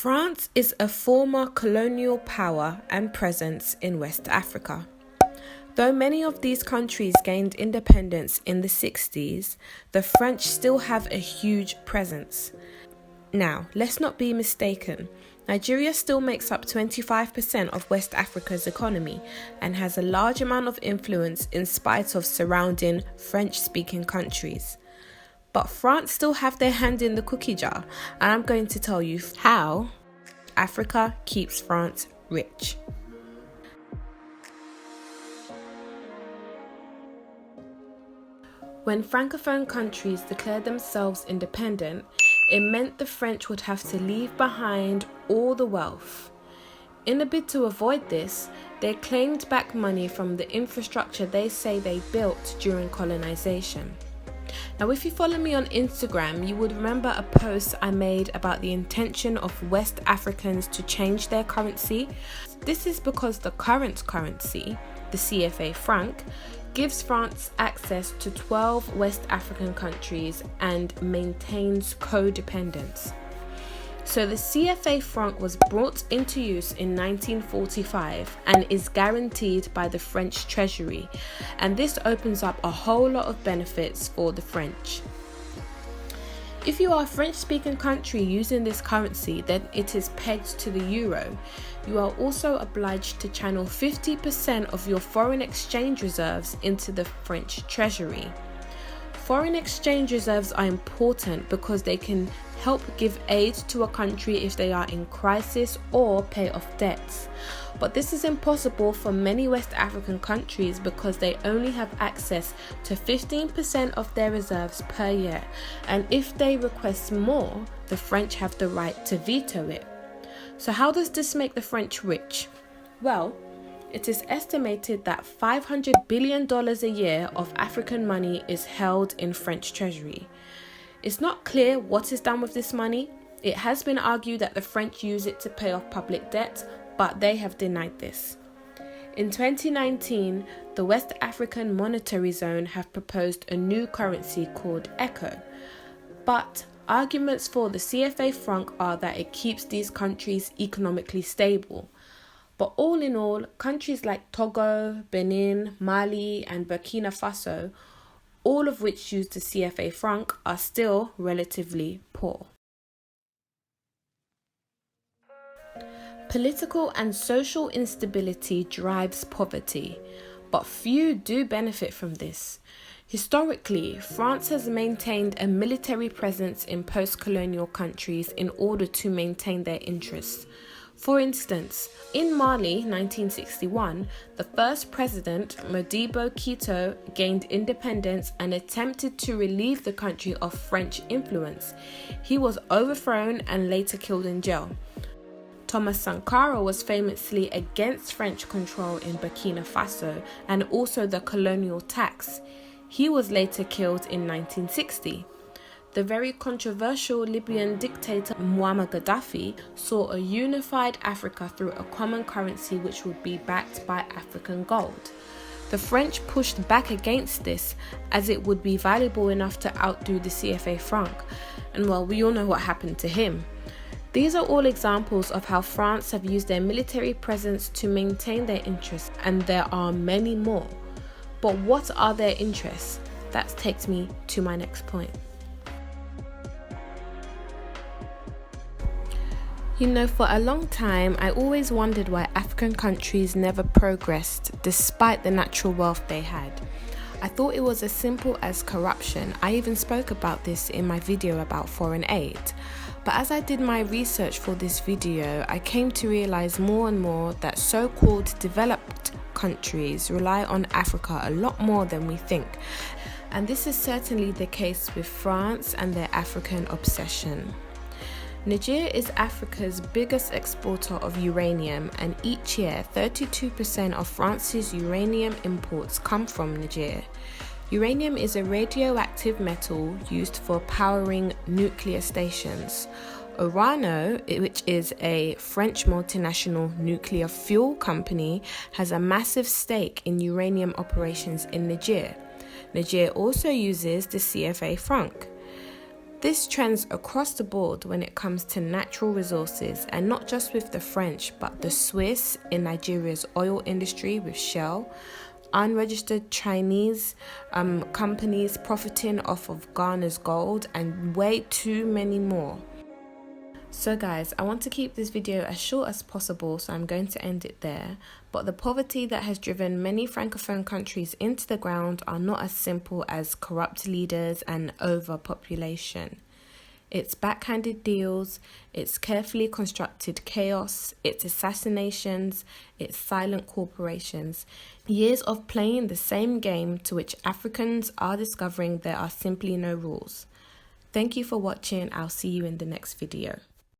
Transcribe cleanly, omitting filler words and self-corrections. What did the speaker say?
France is a former colonial power and presence in West Africa. Though many of these countries gained independence in the 60s, the French still have a huge presence. Now, let's not be mistaken. Nigeria still makes up 25% of West Africa's economy and has a large amount of influence in spite of surrounding French-speaking countries. But France still have their hand in the cookie jar, and I'm going to tell you how Africa keeps France rich. When Francophone countries declared themselves independent, it meant the French would have to leave behind all the wealth. In a bid to avoid this, they claimed back money from the infrastructure they say they built during colonization. Now, if you follow me on Instagram, you would remember a post I made about the intention of West Africans to change their currency. This is because the current currency, the CFA franc, gives France access to 12 West African countries and maintains codependence. So the CFA franc was brought into use in 1945 and is guaranteed by the French Treasury, and this opens up a whole lot of benefits for the French. If you are a French-speaking country using this currency, then it is pegged to the euro. You are also obliged to channel 50% of your foreign exchange reserves into the French Treasury. Foreign exchange reserves are important because they can help give aid to a country if they are in crisis or pay off debts. But this is impossible for many West African countries because they only have access to 15% of their reserves per year, and if they request more, the French have the right to veto it. So how does this make the French rich? Well, it is estimated that $500 billion a year of African money is held in French treasury. It's not clear what is done with this money. It has been argued that the French use it to pay off public debt, but they have denied this. In 2019, the West African Monetary Zone have proposed a new currency called ECHO, but arguments for the CFA franc are that it keeps these countries economically stable. But all in all, countries like Togo, Benin, Mali, and Burkina Faso, all of which use the CFA franc, are still relatively poor. Political and social instability drives poverty, but few do benefit from this. Historically, France has maintained a military presence in post-colonial countries in order to maintain their interests. For instance, in Mali, 1961, the first president, Modibo Keïto, gained independence and attempted to relieve the country of French influence. He was overthrown and later killed in jail. Thomas Sankara was famously against French control in Burkina Faso and also the colonial tax. He was later killed in 1960. The very controversial Libyan dictator Muammar Gaddafi saw a unified Africa through a common currency which would be backed by African gold. The French pushed back against this as it would be valuable enough to outdo the CFA franc, and well, we all know what happened to him. These are all examples of how France have used their military presence to maintain their interests, and there are many more. But what are their interests? That takes me to my next point. You know, for a long time, I always wondered why African countries never progressed despite the natural wealth they had. I thought it was as simple as corruption. I even spoke about this in my video about foreign aid. But as I did my research for this video, I came to realize more and more that so-called developed countries rely on Africa a lot more than we think. And this is certainly the case with France and their African obsession. Niger is Africa's biggest exporter of uranium, and each year 32% of France's uranium imports come from Niger. Uranium is a radioactive metal used for powering nuclear stations. Orano, which is a French multinational nuclear fuel company, has a massive stake in uranium operations in Niger. Niger also uses the CFA franc. This trends across the board when it comes to natural resources, and not just with the French, but the Swiss in Nigeria's oil industry with Shell, unregistered Chinese companies profiting off of Ghana's gold, and way too many more. So guys, I want to keep this video as short as possible, so I'm going to end it there. But the poverty that has driven many francophone countries into the ground are not as simple as corrupt leaders and overpopulation. It's backhanded deals, it's carefully constructed chaos, it's assassinations, it's silent corporations. Years of playing the same game to which Africans are discovering there are simply no rules. Thank you for watching. I'll see you in the next video.